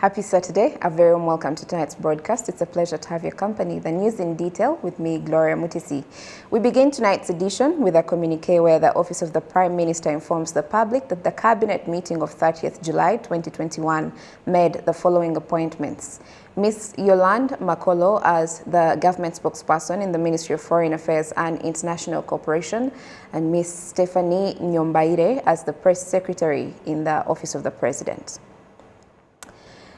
Happy Saturday, a very warm welcome to tonight's broadcast. It's a pleasure to have your company. The news in detail with me, Gloria Mutisi. We begin tonight's edition with a communique where the Office of the Prime Minister informs the public that the Cabinet meeting of 30th July 2021 made the following appointments. Ms. Yolande Makolo as the government spokesperson in the Ministry of Foreign Affairs and International Cooperation, and Ms. Stephanie Nyombaire as the Press Secretary in the Office of the President.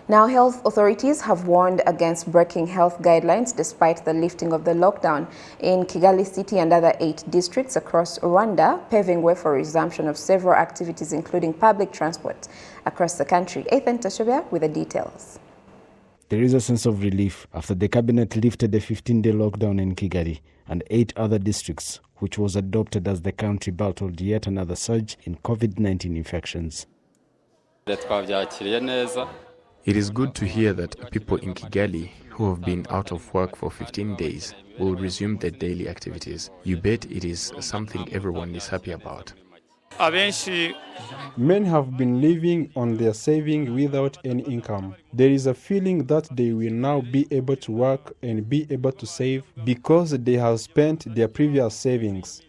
Now, health authorities have warned against breaking health guidelines despite the lifting of the lockdown in Kigali City and other 8 districts across Rwanda, paving way for resumption of several activities, including public transport across the country. Ethan Tashobia with the details. There is a sense of relief after the cabinet lifted the 15-day lockdown in Kigali and 8 other districts, which was adopted as the country battled yet another surge in COVID-19 infections. It is good to hear that people in Kigali who have been out of work for 15 days will resume their daily activities. You bet it is something everyone is happy about. Men have been living on their saving without any income. There is a feeling that they will now be able to work and be able to save because they have spent their previous savings.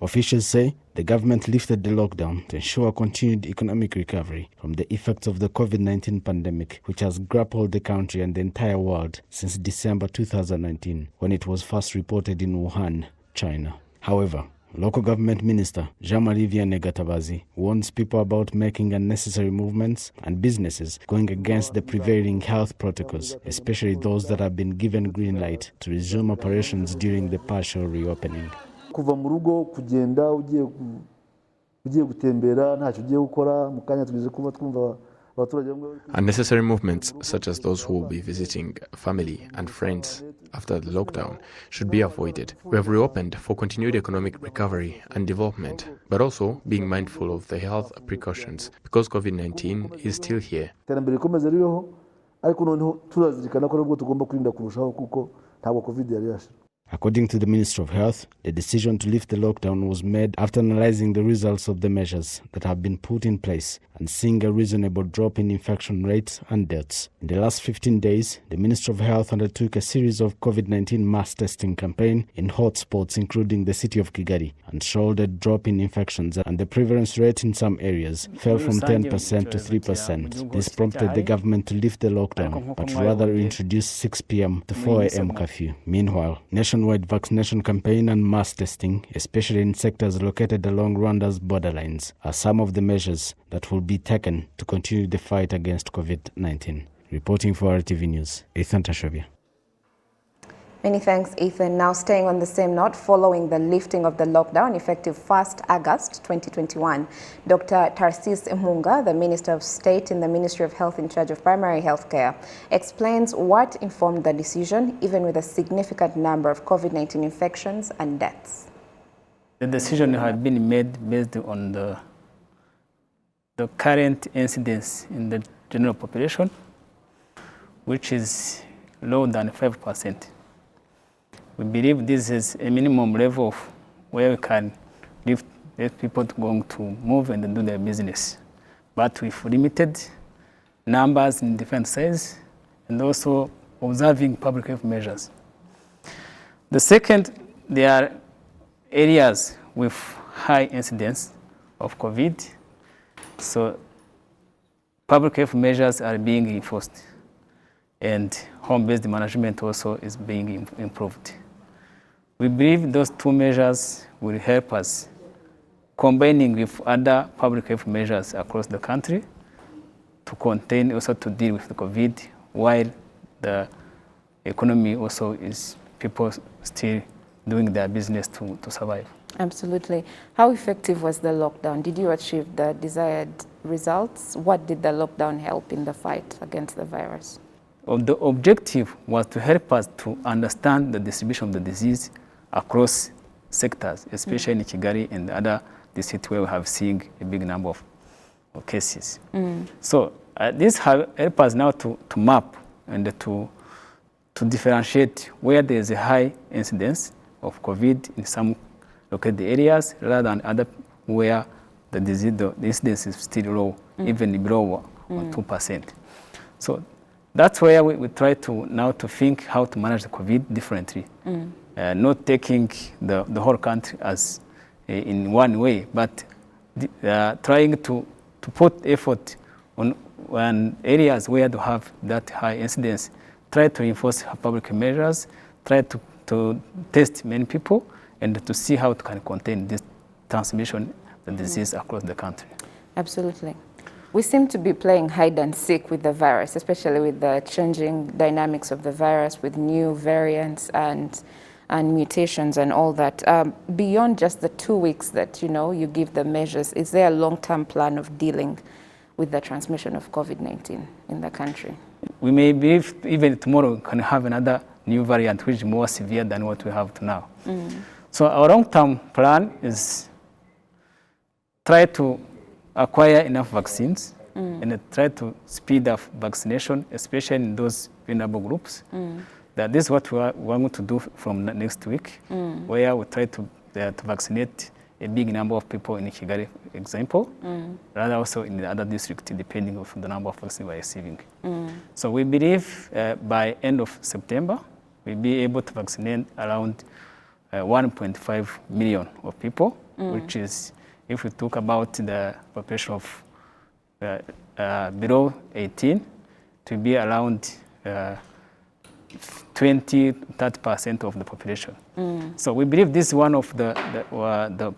Officials say the government lifted the lockdown to ensure continued economic recovery from the effects of the COVID-19 pandemic, which has grappled the country and the entire world since December 2019, when it was first reported in Wuhan, China. However, Local Government Minister Jean-Marie Vianney Gatabazi warns people about making unnecessary movements and businesses going against the prevailing health protocols, especially those that have been given green light to resume operations during the partial reopening. Kuva mu rugo kugenda ugiye gutembera ntacyo ugiye gukora mu kanya tugeze kuba twumva abaturage bamwe. Unnecessary movements such as those who will be visiting family and friends after the lockdown should be avoided. We have reopened for continued economic recovery and development, but also being mindful of the health precautions because COVID-19 is still here. Iterambere rikomeza ririho ariko noneho turazirikana ko nubwo tugomba kwirinda kurushaho kuko ntabwo COVID yari yashira. According to the Minister of Health, the decision to lift the lockdown was made after analyzing the results of the measures that have been put in place and seeing a reasonable drop in infection rates and deaths. In the last 15 days, the Minister of Health undertook a series of COVID-19 mass testing campaign in hotspots including the city of Kigali and showed a drop in infections, and the prevalence rate in some areas fell from 10% to 3%. This prompted the government to lift the lockdown, but rather introduce 6 p.m. to 4 a.m. curfew. Meanwhile, nationwide vaccination campaign and mass testing, especially in sectors located along Rwanda's borderlines, are some of the measures that will be taken to continue the fight against COVID-19. Reporting for RTV News, Ethan Tashobia. Many thanks, Ethan. Now, staying on the same note, following the lifting of the lockdown effective 1st August 2021, Dr. Tarsis Mhunga, the Minister of State in the Ministry of Health in charge of primary health care, explains what informed the decision, even with a significant number of COVID-19 infections and deaths. The decision had been made based on the current incidence in the general population, which is lower than 5%. We believe this is a minimum level of where we can let people going to move and do their business. But with limited numbers in different sizes and also observing public health measures. The second, there are areas with high incidence of COVID, so public health measures are being enforced and home-based management also is being improved. We believe those 2 measures will help us, combining with other public health measures across the country, to contain, also to deal with the COVID, while the economy also is people still doing their business to survive. Absolutely. How effective was the lockdown? Did you achieve the desired results? What did the lockdown help in the fight against the virus? The objective was to help us to understand the distribution of the disease across sectors, especially in Kigali and other districts where we have seen a big number of cases. So this helps us now to map and to differentiate where there is a high incidence of COVID in some located areas rather than other where the incidence is still low, even below or 2%. So that's where we try to now to think how to manage the COVID differently. Not taking the whole country as in one way, but trying to put effort on areas where they have that high incidence, try to enforce public measures, try to test many people, and to see how to can contain this transmission of the disease across the country. Absolutely. We seem to be playing hide and seek with the virus, especially with the changing dynamics of the virus, with new variants and mutations and all that. Beyond just the 2 weeks that you give the measures, is there a long-term plan of dealing with the transmission of COVID-19 in the country? We may believe even tomorrow we can have another new variant which is more severe than what we have now. So our long-term plan is try to acquire enough vaccines and try to speed up vaccination, especially in those vulnerable groups. That this is what we are going to do from next week, where we try to vaccinate a big number of people in Kigali, example, rather also in the other districts, depending on the number of vaccines we are receiving. So we believe by end of September, we'll be able to vaccinate around 1.5 million of people, which is, if we talk about the population of below 18, to be around 20-30% of the population. So we believe this is one of the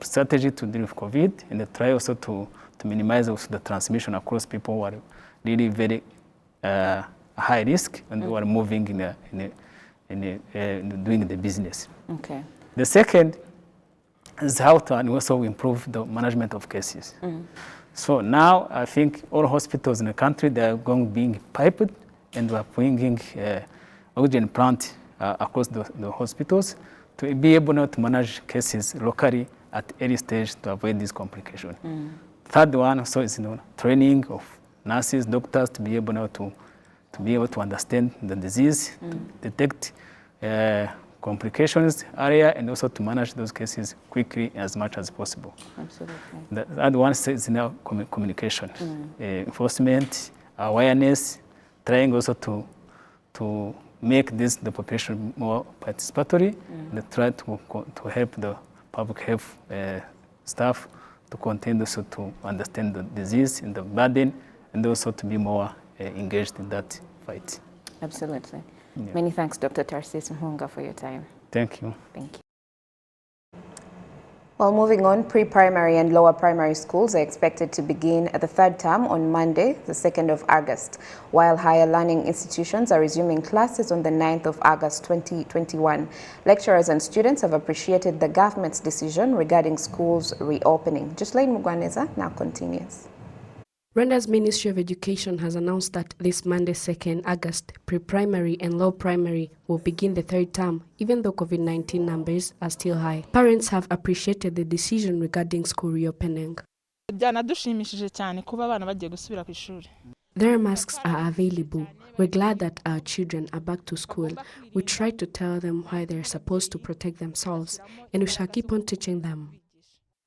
strategy to deal with COVID, and try also to minimize also the transmission across people who are really very high risk and who are moving in doing the business. Okay. The second is how to also improve the management of cases. So now I think all hospitals in the country, they are being piped, and we are bringing oxygen plant across the hospitals to be able now to manage cases locally at early stage to avoid this complication. Third one also is training of nurses, doctors to be able now to understand the disease, to detect complications area, and also to manage those cases quickly as much as possible. Absolutely. The third one is now communication, enforcement, awareness, trying also to make the population more participatory, and try to help the public health staff to continue also to understand the disease and the burden, and also to be more engaged in that fight. Absolutely. Yeah. Many thanks, Dr. Tarsis Mhunga, for your time. Thank you. Thank you. Well, moving on, pre-primary and lower primary schools are expected to begin at the third term on Monday, the 2nd of August, while higher learning institutions are resuming classes on the 9th of August 2021. Lecturers and students have appreciated the government's decision regarding schools reopening. Jocelyn Mugwaneza now continues. Rwanda's Ministry of Education has announced that this Monday, 2nd August, pre-primary and low primary will begin the third term, even though COVID-19 numbers are still high. Parents have appreciated the decision regarding school reopening. Their masks are available. We're glad that our children are back to school. We try to tell them why they're supposed to protect themselves, and we shall keep on teaching them.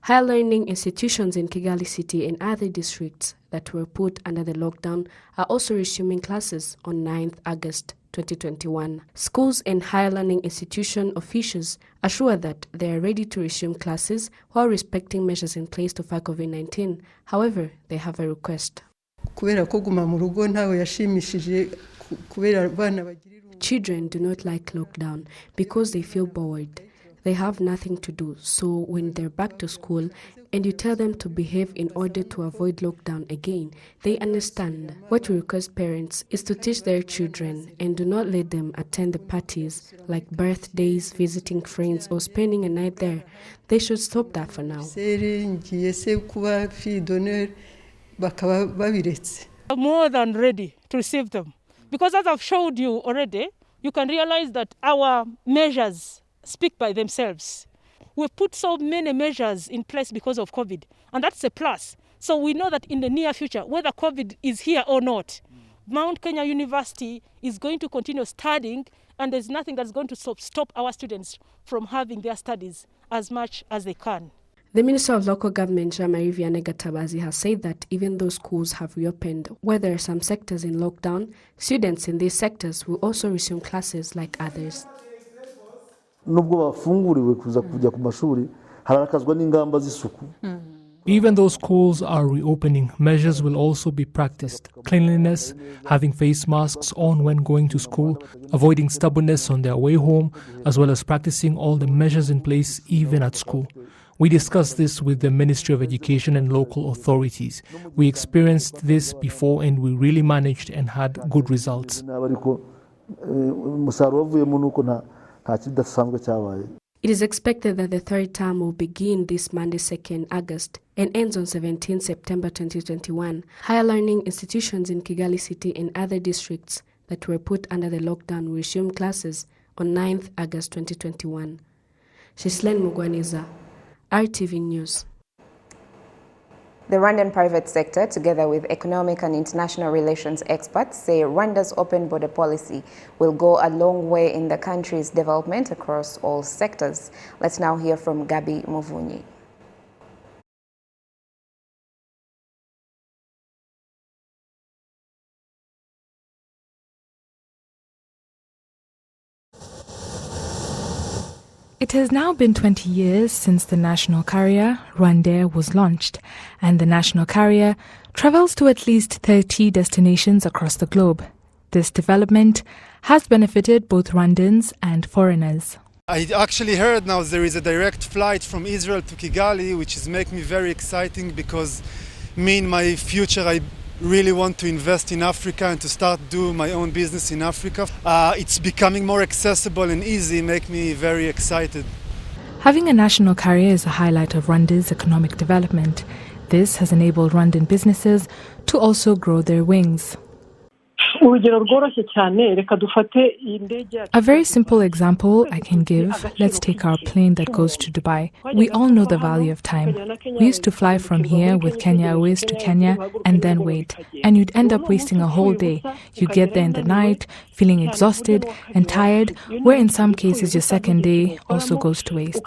Higher learning institutions in Kigali City and other districts that were put under the lockdown are also resuming classes on 9th August 2021. Schools and higher learning institution officials assure that they are ready to resume classes while respecting measures in place to fight COVID-19. However, they have a request. Children do not like lockdown because they feel bored. They have nothing to do, so when they're back to school and you tell them to behave in order to avoid lockdown again, they understand. What we request parents is to teach their children and do not let them attend the parties like birthdays, visiting friends, or spending a night there. They should stop that for now. I'm more than ready to receive them, because as I've showed you already, you can realize that our measures speak by themselves. We've put so many measures in place because of COVID, and that's a plus. So we know that in the near future, whether COVID is here or not, Mount Kenya University is going to continue studying, and there's nothing that's going to stop our students from having their studies as much as they can. The Minister of Local Government, Jean-Marie Vianney Gatabazi, has said that even though schools have reopened, where there are some sectors in lockdown, students in these sectors will also resume classes like others. Nubwo bafunguriwe kujya ku mashuri harakazwa n'ingamba z'isuku. Even though schools are reopening, measures will also be practiced. Cleanliness, having face masks on when going to school, avoiding stubbornness on their way home, as well as practicing all the measures in place even at school. We discussed this with the Ministry of Education and local authorities. We experienced this before and we really managed and had good results. It is expected that the third term will begin this Monday, 2nd August, and ends on 17 September 2021. Higher learning institutions in Kigali City and other districts that were put under the lockdown will resume classes on 9th August 2021. Shislen Mugwaniza, RTV News. The Rwandan private sector, together with economic and international relations experts, say Rwanda's open border policy will go a long way in the country's development across all sectors. Let's now hear from Gabi Muvunyi. It has now been 20 years since the national carrier, Rwandair, was launched, and the national carrier travels to at least 30 destinations across the globe. This development has benefited both Rwandans and foreigners. I actually heard now there is a direct flight from Israel to Kigali, which is making me very exciting because me in my future I really want to invest in Africa and to start do my own business in Africa. It's becoming more accessible and easy, make me very excited. Having a national carrier is a highlight of Rwanda's economic development. This has enabled Rwandan businesses to also grow their wings. A very simple example I can give, let's take our plane that goes to Dubai. We all know the value of time. We used to fly from here with Kenya Airways to Kenya and then wait. And you'd end up wasting a whole day. You get there in the night, feeling exhausted and tired, where in some cases your second day also goes to waste.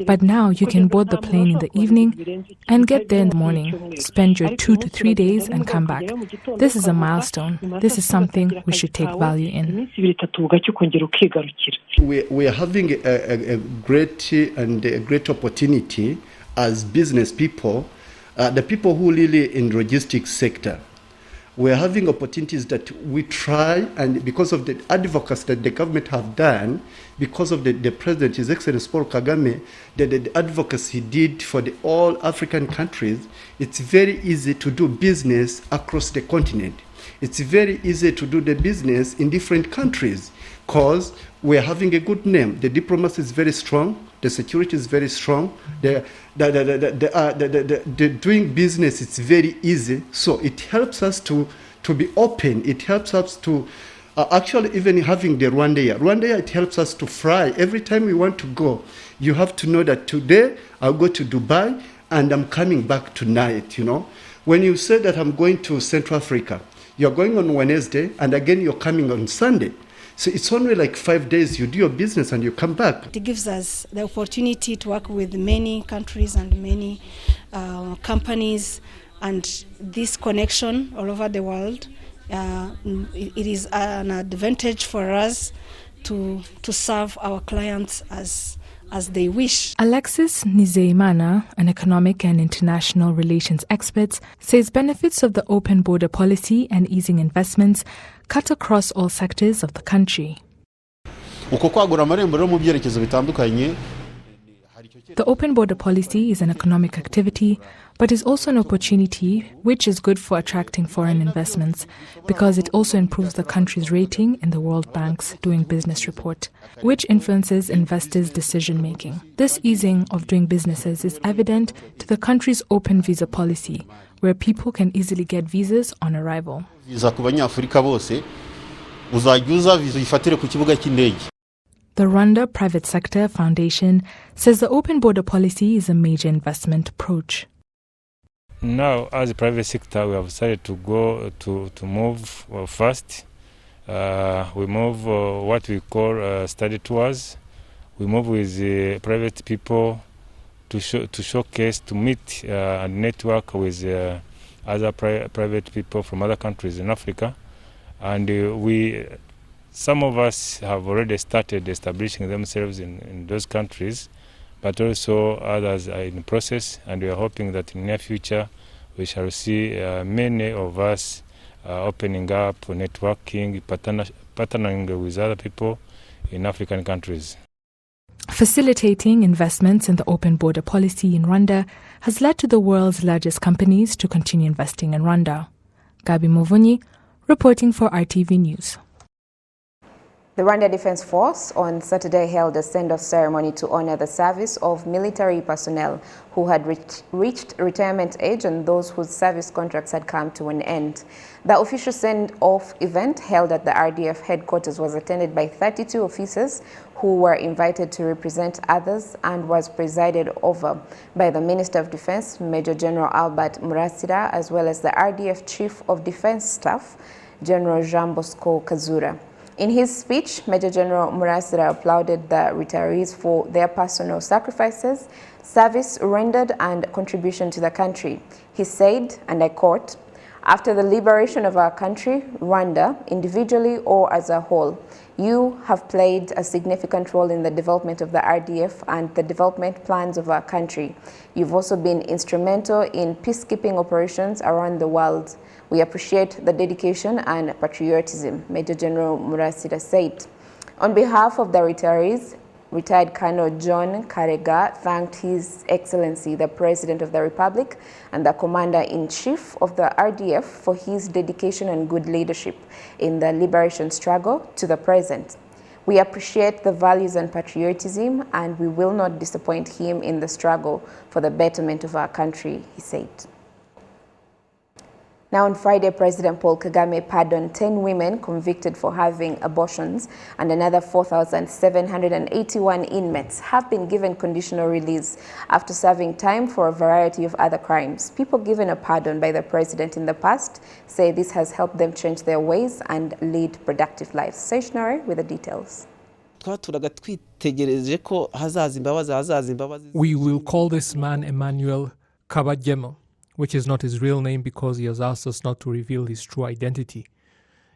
But now you can board the plane in the evening and get there in the morning, spend your 2 to 3 days and come back. This is a milestone. This is something we should take value in. We are having a great opportunity as business people, the people who really in logistics sector. We are having opportunities that we try, and because of the advocacy that the government have done, because of the President, His Excellency Paul Kagame, the advocacy he did for all African countries, it's very easy to do business across the continent. It's very easy to do the business in different countries because we're having a good name. The diplomacy is very strong. The security is very strong. The doing business is very easy. So it helps us to be open. It helps us to actually even having the RwandaIR. RwandaIR, it helps us to fly. Every time we want to go, you have to know that today I'll go to Dubai and I'm coming back tonight, you know. When you say that I'm going to Central Africa, you're going on Wednesday, and again you're coming on Sunday. So it's only like 5 days, you do your business and you come back. It gives us the opportunity to work with many countries and many companies, and this connection all over the world, it is an advantage for us to serve our clients as they wish. Alexis Nizeimana, an economic and international relations expert, says benefits of the open border policy and easing investments cut across all sectors of the country. The open border policy is an economic activity, but is also an opportunity which is good for attracting foreign investments because it also improves the country's rating in the World Bank's Doing Business report, which influences investors' decision-making. This easing of doing businesses is evident to the country's open visa policy, where people can easily get visas on arrival. The Rwanda Private Sector Foundation says the open border policy is a major investment approach. Now, as a private sector, we have decided to go to move fast. We move what we call study tours. We move with private people to showcase, to meet and network with other private people from other countries in Africa. And some of us have already started establishing themselves in those countries, but also others are in the process, and we are hoping that in the near future we shall see many of us opening up, networking, partnering with other people in African countries. Facilitating investments in the open border policy in Rwanda has led to the world's largest companies to continue investing in Rwanda. Gabi Movunyi, reporting for RTV News. The Rwanda Defense Force on Saturday held a send-off ceremony to honor the service of military personnel who had reached retirement age and those whose service contracts had come to an end. The official send-off event held at the RDF headquarters was attended by 32 officers who were invited to represent others and was presided over by the Minister of Defense, Major General Albert Murasira, as well as the RDF Chief of Defense Staff, General Jean Bosco Kazura. In his speech, Major General Murasira applauded the retirees for their personal sacrifices, service rendered, and contribution to the country. He said, and I quote, "After the liberation of our country, Rwanda, individually or as a whole, you have played a significant role in the development of the RDF and the development plans of our country. You've also been instrumental in peacekeeping operations around the world. We appreciate the dedication and patriotism," Major General Murasira said. On behalf of the retirees, retired Colonel John Karega thanked His Excellency, the President of the Republic, and the Commander-in-Chief of the RDF for his dedication and good leadership in the liberation struggle to the present. "We appreciate the values and patriotism, and we will not disappoint him in the struggle for the betterment of our country," he said. Now on Friday, President Paul Kagame pardoned 10 women convicted for having abortions, and another 4,781 inmates have been given conditional release after serving time for a variety of other crimes. People given a pardon by the president in the past say this has helped them change their ways and lead productive lives. Stationary with the details. We will call this man Emmanuel Kabagema, which is not his real name because he has asked us not to reveal his true identity.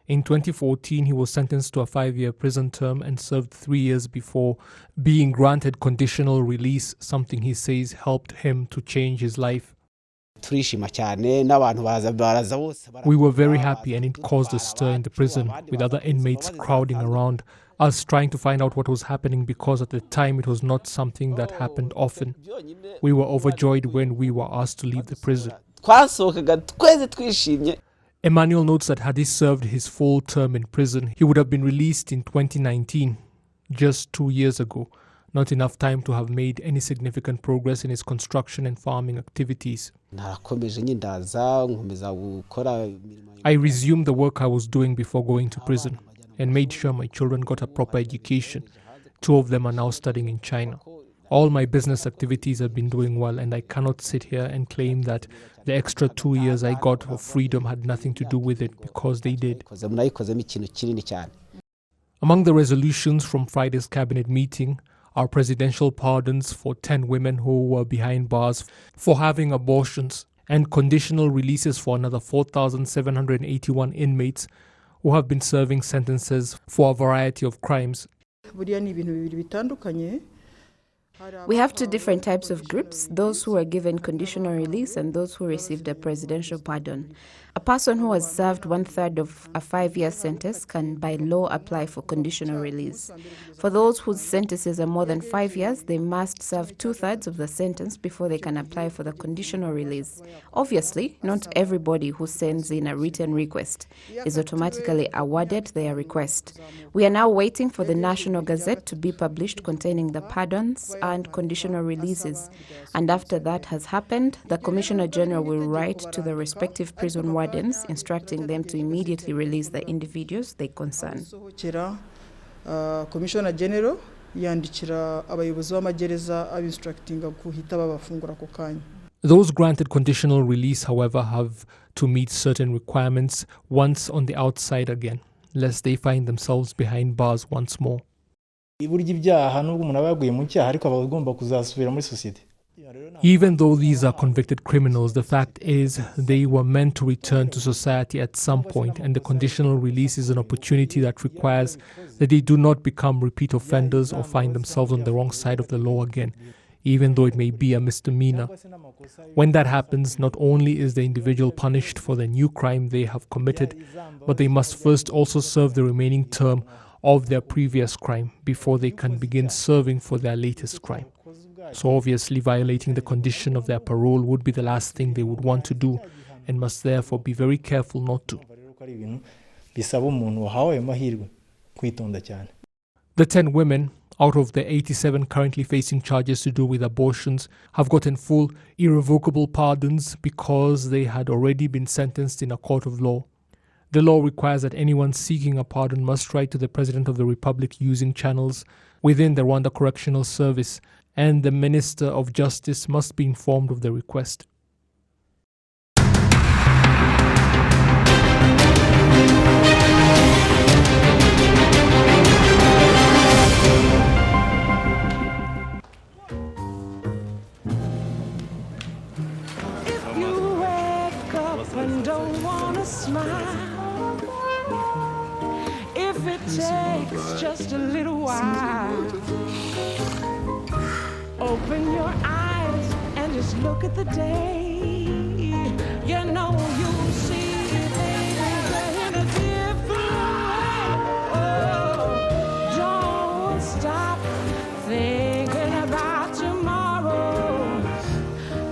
In 2014, he was sentenced to a 5-year prison term and served 3 years before being granted conditional release, something he says helped him to change his life. We were very happy, and it caused a stir in the prison, with other inmates crowding around us trying to find out what was happening, because at the time it was not something that happened often. We were overjoyed when we were asked to leave the prison. Emmanuel notes that had he served his full term in prison, he would have been released in 2019, just 2 years ago, not enough time to have made any significant progress in his construction and farming activities. I resumed the work I was doing before going to prison and made sure my children got a proper education. 2 of them are now studying in China. All my business activities have been doing well, and I cannot sit here and claim that the extra 2 years I got of freedom had nothing to do with it, because they did. Among the resolutions from Friday's cabinet meeting are presidential pardons for 10 women who were behind bars for having abortions, and conditional releases for another 4,781 inmates who have been serving sentences for a variety of crimes. We have 2 different types of groups, those who were given conditional release and those who received a presidential pardon. A person who has served 1/3 of a 5-year sentence can by law apply for conditional release. For those whose sentences are more than 5 years, they must serve 2/3 of the sentence before they can apply for the conditional release. Obviously, not everybody who sends in a written request is automatically awarded their request. We are now waiting for the National Gazette to be published containing the pardons and conditional releases. And after that has happened, the Commissioner General will write to the respective prison wardens, instructing them to immediately release the individuals they concern. Commissioner General yandikira abayobozi b'amagereza abinstructinga guhita babafungura ako kanya. Those granted conditional release, however, have to meet certain requirements once on the outside again, lest they find themselves behind bars once more. Burya ibyaha nubwo umuntu aba yaguye mu cyaha ariko aba agomba kuzasubira muri society. Even though these are convicted criminals, the fact is they were meant to return to society at some point, and the conditional release is an opportunity that requires that they do not become repeat offenders or find themselves on the wrong side of the law again, even though it may be a misdemeanor. When that happens, not only is the individual punished for the new crime they have committed, but they must first also serve the remaining term of their previous crime before they can begin serving for their latest crime. So obviously violating the condition of their parole would be the last thing they would want to do, and must therefore be very careful not to. The 10 women out of the 87 currently facing charges to do with abortions have gotten full, irrevocable pardons because they had already been sentenced in a court of law. The law requires that anyone seeking a pardon must write to the President of the Republic using channels within the Rwanda Correctional Service, and the Minister of Justice must be informed of the request. If you wake up and don't want to smile, if it takes just a little while, open your eyes and just look at the day. You know you'll see things in a different way. Oh, don't stop thinking about tomorrow.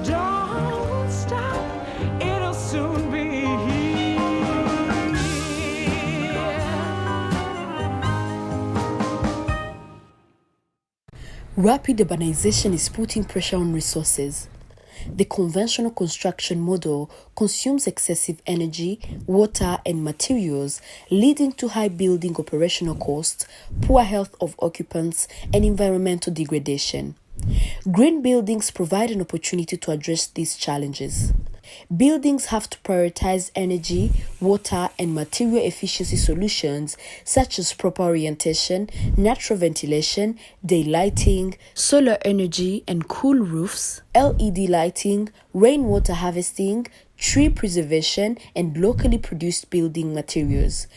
Don't stop, it'll soon be here. Rapid urbanization is putting pressure on resources. The conventional construction model consumes excessive energy, water, and materials, leading to high building operational costs, poor health of occupants, and environmental degradation. Green buildings provide an opportunity to address these challenges. Buildings have to prioritize energy, water, and material efficiency solutions such as proper orientation, natural ventilation, daylighting, solar energy and cool roofs, LED lighting, rainwater harvesting, tree preservation, and locally produced building materials.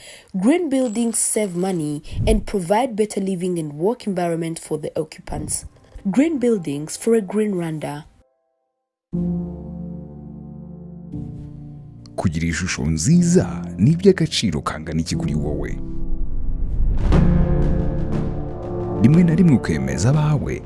Green buildings save money and provide better living and work environment for the occupants. Green buildings for a green Rwanda. Kugira ishusho nziza ni iby'agaciro kangana iki kuri wowe. Rimwe na rimwe ukemeza abawe.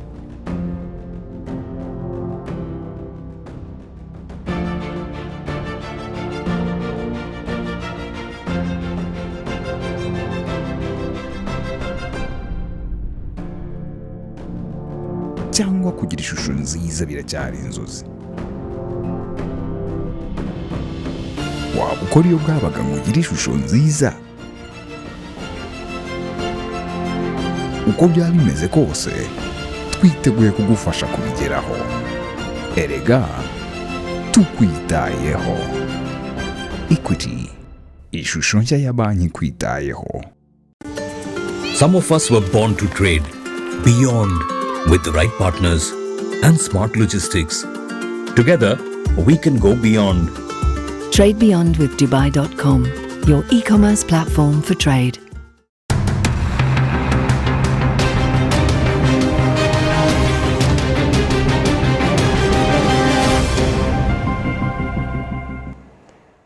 Cyangwa kugira ishusho nziza biracyari inzozi. Waba ukora iyo bwabaga ngo ugire ishusho nziza? Uko byaba bimeze kose, twiteguye kugufasha kubigeraho. Erega tukwitayeho. Equity, ishusho nshya ya banki kwitayeho. Some of us were born to trade beyond with the right partners and smart logistics. Together, we can go beyond. Trade Beyond with Dubai.com, your e-commerce platform for trade.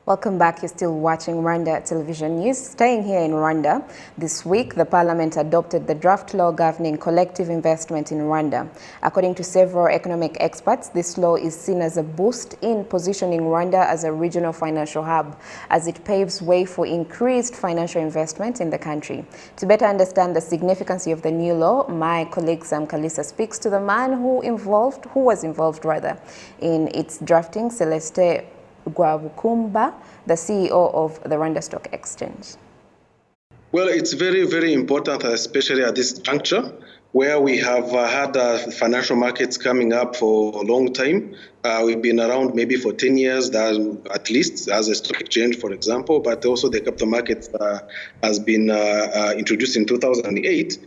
Welcome back. You're still watching Rwanda Television News. Staying here in Rwanda, this week the Parliament adopted the draft law governing collective investment in Rwanda. According to several economic experts, this law is seen as a boost in positioning Rwanda as a regional financial hub, as it paves way for increased financial investment in the country. To better understand the significance of the new law, my colleague Sam Kalisa speaks to the man who was involved in its drafting, Celeste Gwabukumba, the CEO of the Rwanda Stock Exchange. Well, it's very, very important, especially at this juncture, where we have had financial markets coming up for a long time. We've been around maybe for 10 years, at least, as a stock exchange, for example, but also the capital market has been introduced in 2008.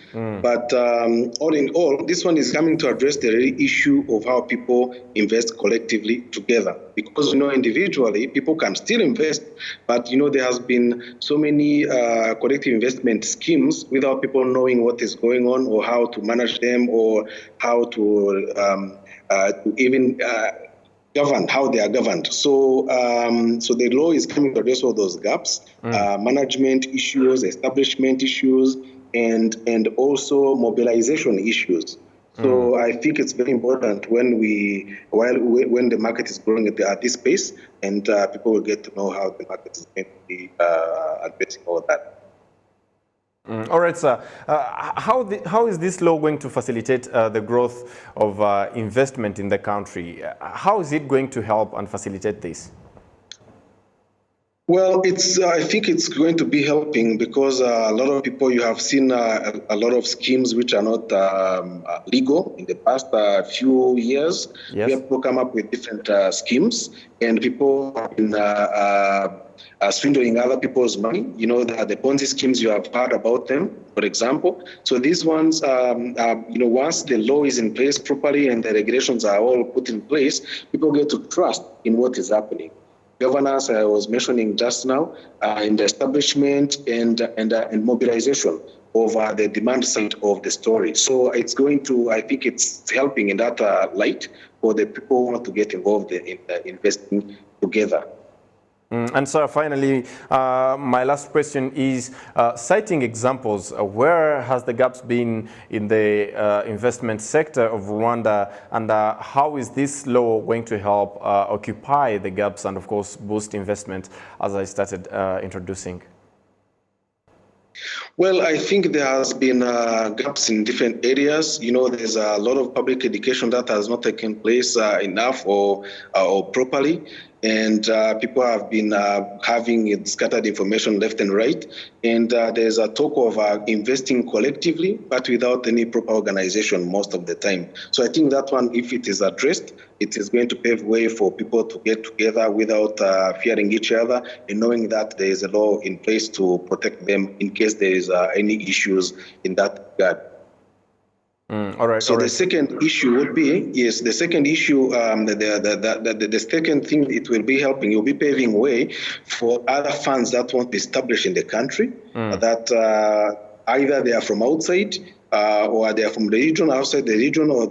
But all in all, this one is coming to address the real issue of how people invest collectively together. Because, individually, people can still invest, but, there has been so many collective investment schemes without people knowing what is going on or how to manage them or how to even govern, how they are governed. So so the law is coming to address all those gaps, management issues, establishment issues, and also mobilization issues. So I think it's very important when when the market is growing at this pace, and people will get to know how the market is going to be addressing all that. All right, sir. How is this law going to facilitate the growth of investment in the country? How is it going to help and facilitate this? Well, I think it's going to be helping because a lot of people, you have seen a lot of schemes which are not legal in the past few years. Yes. We have to come up with different schemes, and people have been swindling other people's money. The Ponzi schemes, you have heard about them, for example. So these ones, once the law is in place properly and the regulations are all put in place, people get to trust in what is happening. Governance, I was mentioning just now, in the establishment and mobilization of the demand side of the story. So it's going to, I think it's helping in that light for the people who want to get involved in investing together. And so finally, my last question is, citing examples, where has the gaps been in the investment sector of Rwanda, and how is this law going to help occupy the gaps and, of course, boost investment, as I started introducing? Well, I think there has been gaps in different areas. There's a lot of public education that has not taken place enough or properly. And people have been having scattered information left and right. And there's a talk of investing collectively, but without any proper organization most of the time. So I think that one, if it is addressed, it is going to pave way for people to get together without fearing each other and knowing that there is a law in place to protect them in case there is any issues in that regard. All right. So the second issue would be, yes, the second issue, the second thing it will be helping, it will be paving way for other funds that won't be established in the country, that either they are from outside or they are from the region, outside the region, or in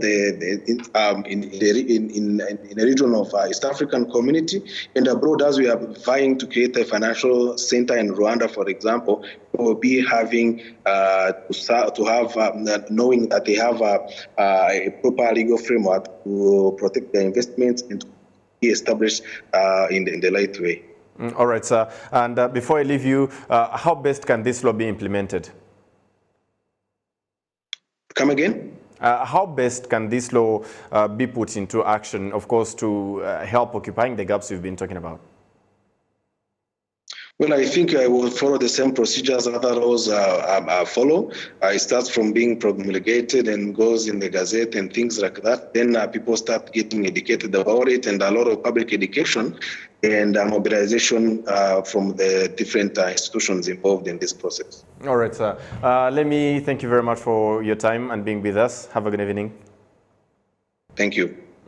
the region of East African community. And abroad, as we are vying to create a financial center in Rwanda, for example, we will be having to have knowing that they have a proper legal framework to protect their investments and to be established in the right way. All right, sir. And before I leave you, how best can this law be implemented? Come again? How best can this law be put into action, of course, to help occupying the gaps we've been talking about? Well, I think I will follow the same procedures other laws follow. It starts from being promulgated and goes in the Gazette and things like that. Then people start getting educated about it, and a lot of public education and mobilization from the different institutions involved in this process. All right, sir. Let me thank you very much for your time and being with us. Have a good evening. Thank you.